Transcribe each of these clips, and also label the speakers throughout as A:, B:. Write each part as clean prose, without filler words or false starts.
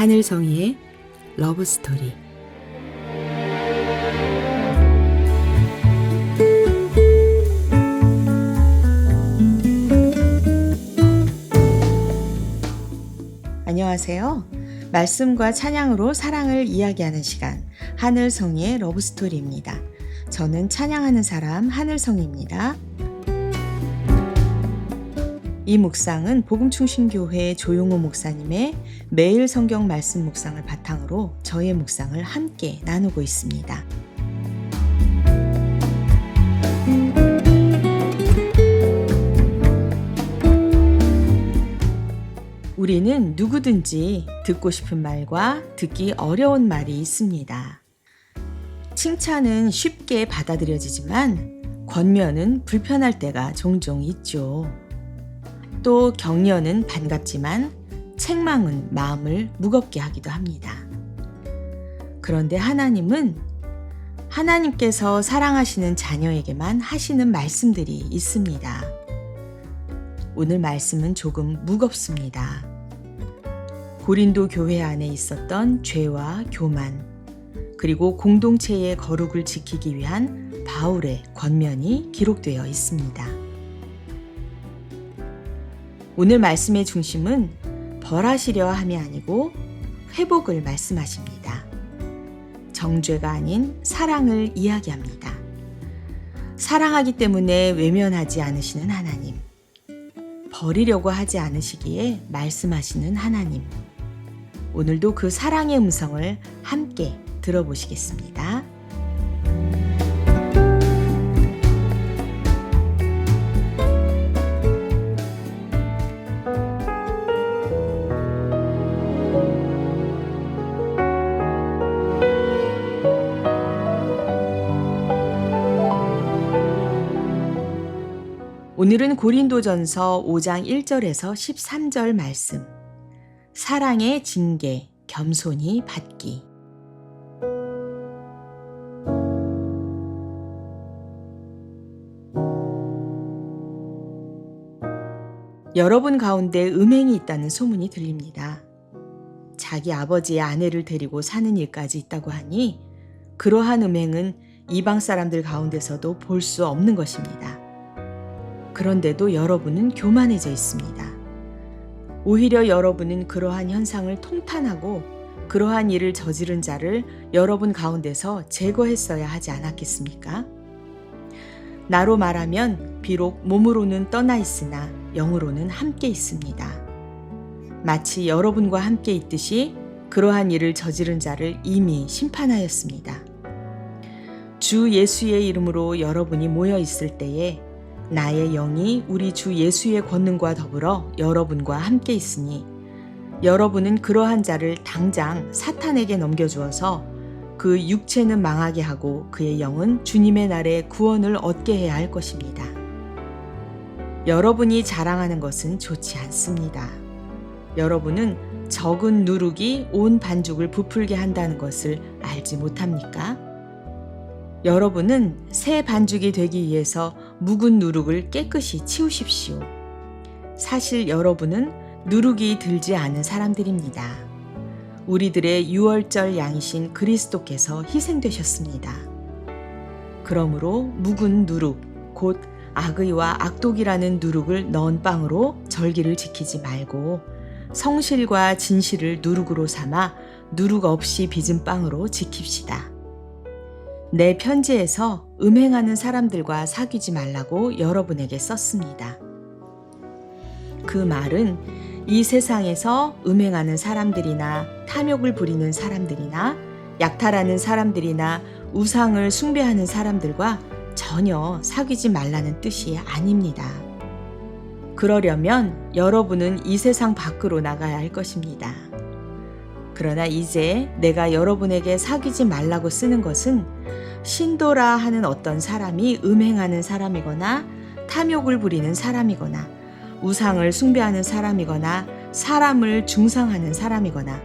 A: 하늘성이의 러브스토리. 안녕하세요. 말씀과 찬양으로 사랑을 이야기하는 시간, 하늘성이의 러브스토리입니다. 저는 찬양하는 사람 하늘성입니다. 이 묵상은 복음충신교회 조용호 목사님의 매일 성경 말씀 묵상을 바탕으로 저의 묵상을 함께 나누고 있습니다. 우리는 누구든지 듣고 싶은 말과 듣기 어려운 말이 있습니다. 칭찬은 쉽게 받아들여지지만 권면은 불편할 때가 종종 있죠. 또 격려는 반갑지만 책망은 마음을 무겁게 하기도 합니다. 그런데 하나님은 하나님께서 사랑하시는 자녀에게만 하시는 말씀들이 있습니다. 오늘 말씀은 조금 무겁습니다. 고린도 교회 안에 있었던 죄와 교만, 그리고 공동체의 거룩을 지키기 위한 바울의 권면이 기록되어 있습니다. 오늘 말씀의 중심은 벌하시려 함이 아니고 회복을 말씀하십니다. 정죄가 아닌 사랑을 이야기합니다. 사랑하기 때문에 외면하지 않으시는 하나님, 버리려고 하지 않으시기에 말씀하시는 하나님, 오늘도 그 사랑의 음성을 함께 들어보시겠습니다. 오늘은 고린도전서 5장 1절에서 13절 말씀, 사랑의 징계, 겸손히 받기. 여러분 가운데 음행이 있다는 소문이 들립니다. 자기 아버지의 아내를 데리고 사는 일까지 있다고 하니 그러한 음행은 이방 사람들 가운데서도 볼 수 없는 것입니다. 그런데도 여러분은 교만해져 있습니다. 오히려 여러분은 그러한 현상을 통탄하고 그러한 일을 저지른 자를 여러분 가운데서 제거했어야 하지 않았겠습니까? 나로 말하면 비록 몸으로는 떠나 있으나 영으로는 함께 있습니다. 마치 여러분과 함께 있듯이 그러한 일을 저지른 자를 이미 심판하였습니다. 주 예수의 이름으로 여러분이 모여 있을 때에 나의 영이 우리 주 예수의 권능과 더불어 여러분과 함께 있으니 여러분은 그러한 자를 당장 사탄에게 넘겨주어서 그 육체는 망하게 하고 그의 영은 주님의 날에 구원을 얻게 해야 할 것입니다. 여러분이 자랑하는 것은 좋지 않습니다. 여러분은 적은 누룩이 온 반죽을 부풀게 한다는 것을 알지 못합니까? 여러분은 새 반죽이 되기 위해서 묵은 누룩을 깨끗이 치우십시오. 사실 여러분은 누룩이 들지 않은 사람들입니다. 우리들의 유월절 양이신 그리스도께서 희생되셨습니다. 그러므로 묵은 누룩, 곧 악의와 악독이라는 누룩을 넣은 빵으로 절기를 지키지 말고 성실과 진실을 누룩으로 삼아 누룩 없이 빚은 빵으로 지킵시다. 내 편지에서 음행하는 사람들과 사귀지 말라고 여러분에게 썼습니다. 그 말은 이 세상에서 음행하는 사람들이나 탐욕을 부리는 사람들이나 약탈하는 사람들이나 우상을 숭배하는 사람들과 전혀 사귀지 말라는 뜻이 아닙니다. 그러려면 여러분은 이 세상 밖으로 나가야 할 것입니다. 그러나 이제 내가 여러분에게 사귀지 말라고 쓰는 것은 신도라 하는 어떤 사람이 음행하는 사람이거나 탐욕을 부리는 사람이거나 우상을 숭배하는 사람이거나 사람을 중상하는 사람이거나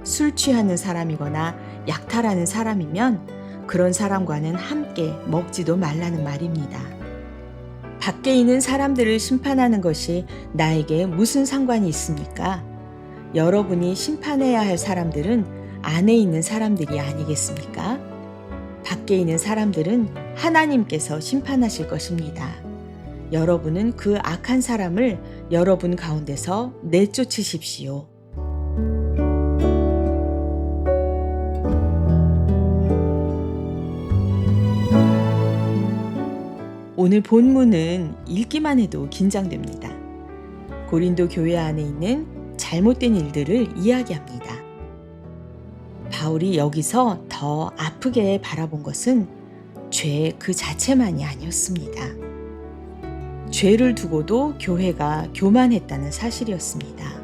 A: 술 취하는 사람이거나 약탈하는 사람이면 그런 사람과는 함께 먹지도 말라는 말입니다. 밖에 있는 사람들을 심판하는 것이 나에게 무슨 상관이 있습니까? 여러분이 심판해야 할 사람들은 안에 있는 사람들이 아니겠습니까? 밖에 있는 사람들은 하나님께서 심판하실 것입니다. 여러분은 그 악한 사람을 여러분 가운데서 내쫓으십시오. 오늘 본문은 읽기만 해도 긴장됩니다. 고린도 교회 안에 있는 잘못된 일들을 이야기합니다. 바울이 여기서 더 아프게 바라본 것은 죄 그 자체만이 아니었습니다. 죄를 두고도 교회가 교만했다는 사실이었습니다.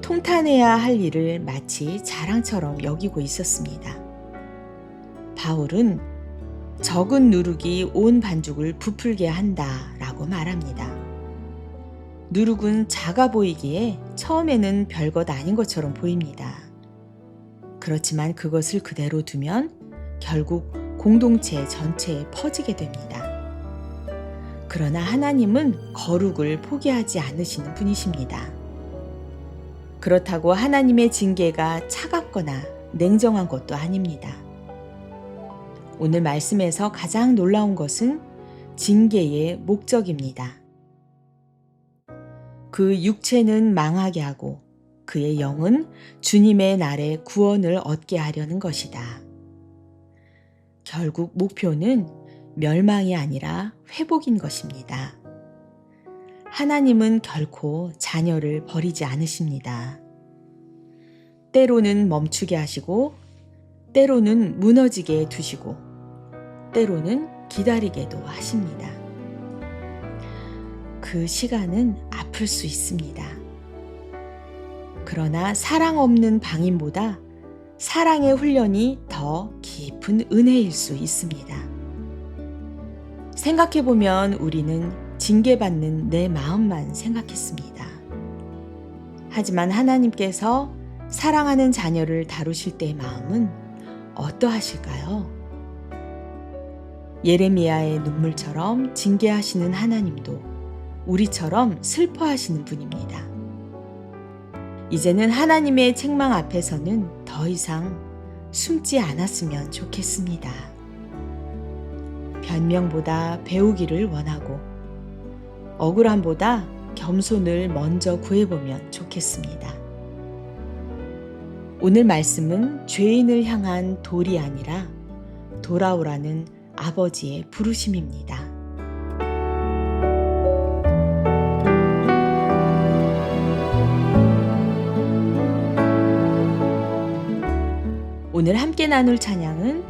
A: 통탄해야 할 일을 마치 자랑처럼 여기고 있었습니다. 바울은 적은 누룩이 온 반죽을 부풀게 한다라고 말합니다. 누룩은 작아 보이기에 처음에는 별것 아닌 것처럼 보입니다. 그렇지만 그것을 그대로 두면 결국 공동체 전체에 퍼지게 됩니다. 그러나 하나님은 거룩을 포기하지 않으시는 분이십니다. 그렇다고 하나님의 징계가 차갑거나 냉정한 것도 아닙니다. 오늘 말씀에서 가장 놀라운 것은 징계의 목적입니다. 그 육체는 망하게 하고 그의 영은 주님의 날에 구원을 얻게 하려는 것이다. 결국 목표는 멸망이 아니라 회복인 것입니다. 하나님은 결코 자녀를 버리지 않으십니다. 때로는 멈추게 하시고, 때로는 무너지게 두시고, 때로는 기다리게도 하십니다. 그 시간은 아플 수 있습니다. 그러나 사랑 없는 방임보다 사랑의 훈련이 더 깊은 은혜일 수 있습니다. 생각해보면 우리는 징계받는 내 마음만 생각했습니다. 하지만 하나님께서 사랑하는 자녀를 다루실 때의 마음은 어떠하실까요? 예레미야의 눈물처럼 징계하시는 하나님도 우리처럼 슬퍼하시는 분입니다. 이제는 하나님의 책망 앞에서는 더 이상 숨지 않았으면 좋겠습니다. 변명보다 배우기를 원하고 억울함보다 겸손을 먼저 구해보면 좋겠습니다. 오늘 말씀은 죄인을 향한 돌이 아니라 돌아오라는 아버지의 부르심입니다. 오늘 함께 나눌 찬양은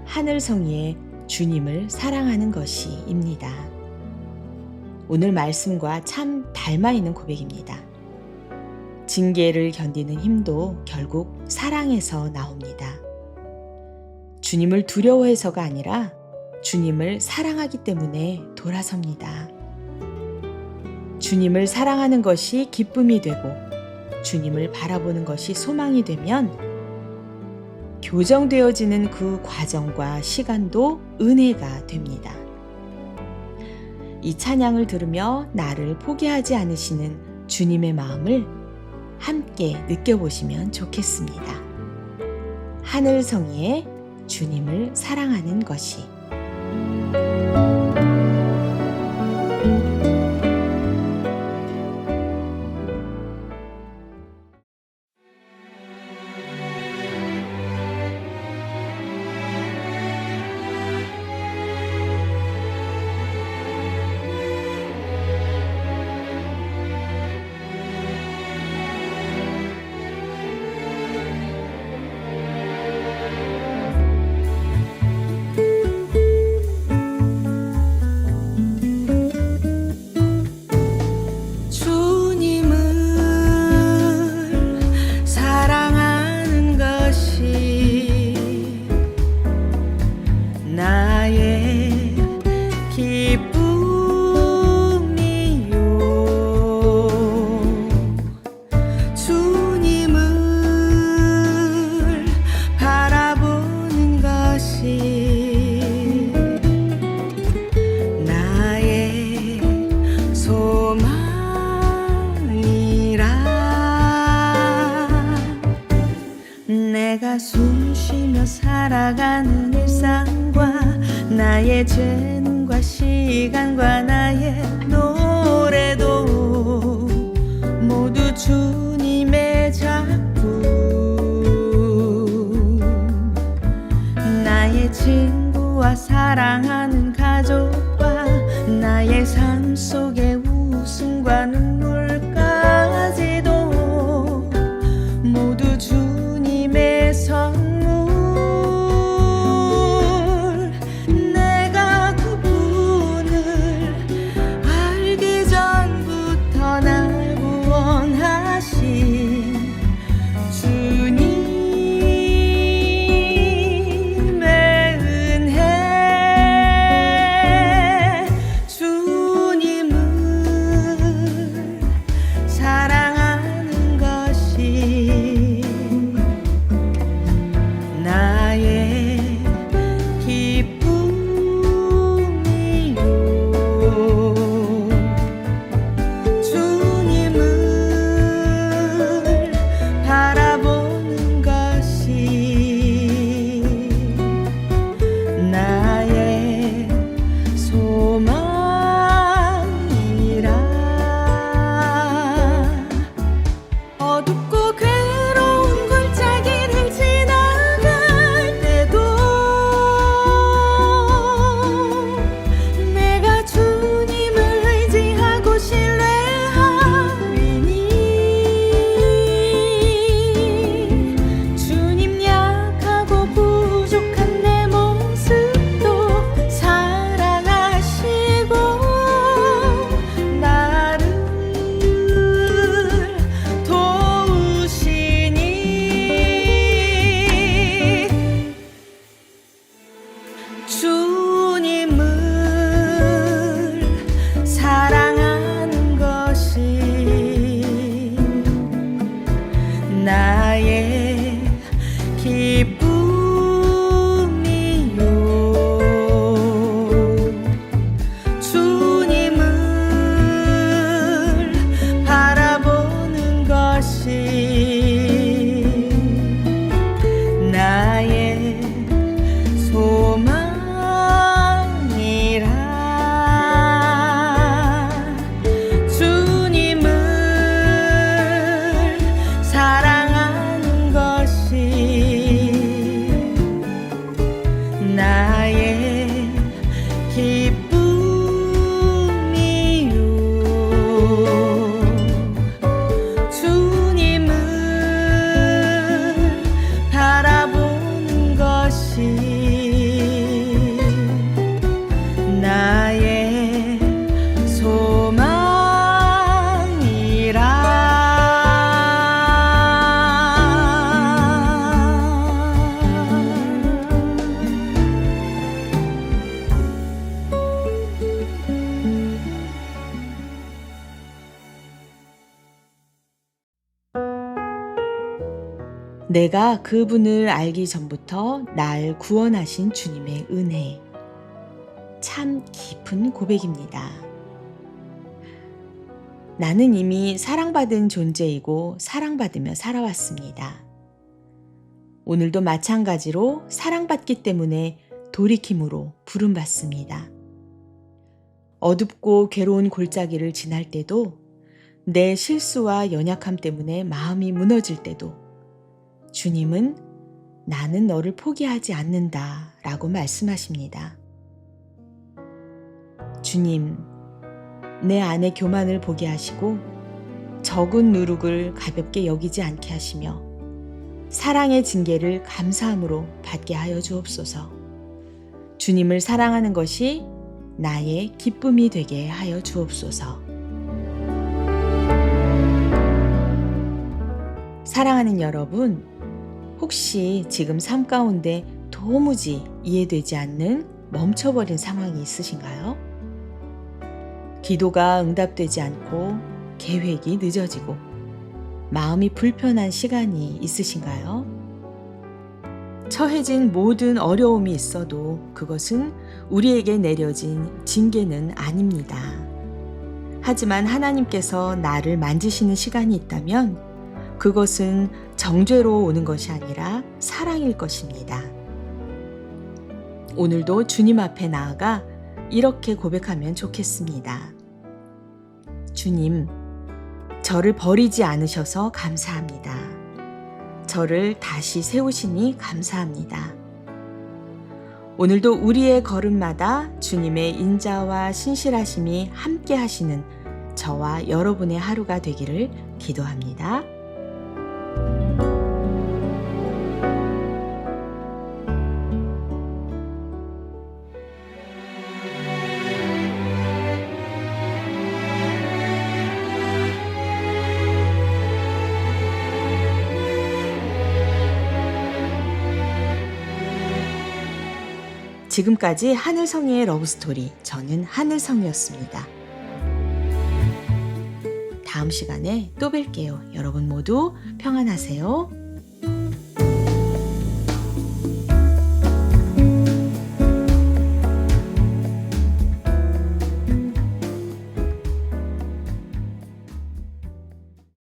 A: 하늘성이의 주님을 사랑하는 것이입니다. 오늘 말씀과 참 닮아있는 고백입니다. 징계를 견디는 힘도 결국 사랑에서 나옵니다. 주님을 두려워해서가 아니라 주님을 사랑하기 때문에 돌아섭니다. 주님을 사랑하는 것이 기쁨이 되고 주님을 바라보는 것이 소망이 되면 교정되어지는 그 과정과 시간도 은혜가 됩니다. 이 찬양을 들으며 나를 포기하지 않으시는 주님의 마음을 함께 느껴보시면 좋겠습니다. 하늘성이의 주님을 사랑하는 것이. 내가 숨 쉬며 살아가는 일상과 나의 재능과 시간과 나의 노래도 모두 주님의 작품. 나의 친구와 사랑하는 가족과 나의 삶 속의 웃음과 눈물까지도 모두 주님의 선물. 내가 그분을 알기 전부터 날 구원하신 주님의 은혜. 주님을 사랑하는 것이 나의 기쁨이요. 주님을 바라보는 것이 나의 소망이라. 어둡고 괴로운 골짜기를 지나갈 때도 내가 주님을 의지하고 신뢰하리니 주님 약하고 부족한 내 모습도 사랑하시고 나를 도우시니 주님을 사랑하는 것이 나의 기쁨이요. 주님을 바라보는 것이 나의 소망이라. 주님을 사랑하는 것이 나의 기쁨이요. 주님을 바라보는 것이 나의 소망이라. 내가 그분을 알기 전부터 날 구원하신 주님의 은혜. 참 깊은 고백입니다. 나는 이미 사랑받은 존재이고 사랑받으며 살아왔습니다. 오늘도 마찬가지로 사랑받기 때문에 돌이킴으로 부름받습니다. 어둡고 괴로운 골짜기를 지날 때도, 내 실수와 연약함 때문에 마음이 무너질 때도 주님은 나는 너를 포기하지 않는다 라고 말씀하십니다. 주님, 내 안의 교만을 보게 하시고 적은 누룩을 가볍게 여기지 않게 하시며 사랑의 징계를 감사함으로 받게 하여 주옵소서. 주님을 사랑하는 것이 나의 기쁨이 되게 하여 주옵소서. 사랑하는 여러분, 혹시 지금 삶 가운데 도무지 이해되지 않는 멈춰버린 상황이 있으신가요? 기도가 응답되지 않고 계획이 늦어지고 마음이 불편한 시간이 있으신가요? 처해진 모든 어려움이 있어도 그것은 우리에게 내려진 징계는 아닙니다. 하지만 하나님께서 나를 만지시는 시간이 있다면 그것은 정죄로 오는 것이 아니라 사랑일 것입니다. 오늘도 주님 앞에 나아가 이렇게 고백하면 좋겠습니다. 주님, 저를 버리지 않으셔서 감사합니다. 저를 다시 세우시니 감사합니다. 오늘도 우리의 걸음마다 주님의 인자와 신실하심이 함께 하시는 저와 여러분의 하루가 되기를 기도합니다. 지금까지 하늘성의 러브스토리, 저는 하늘성이었습니다. 다음 시간에 또 뵐게요. 여러분 모두 평안하세요.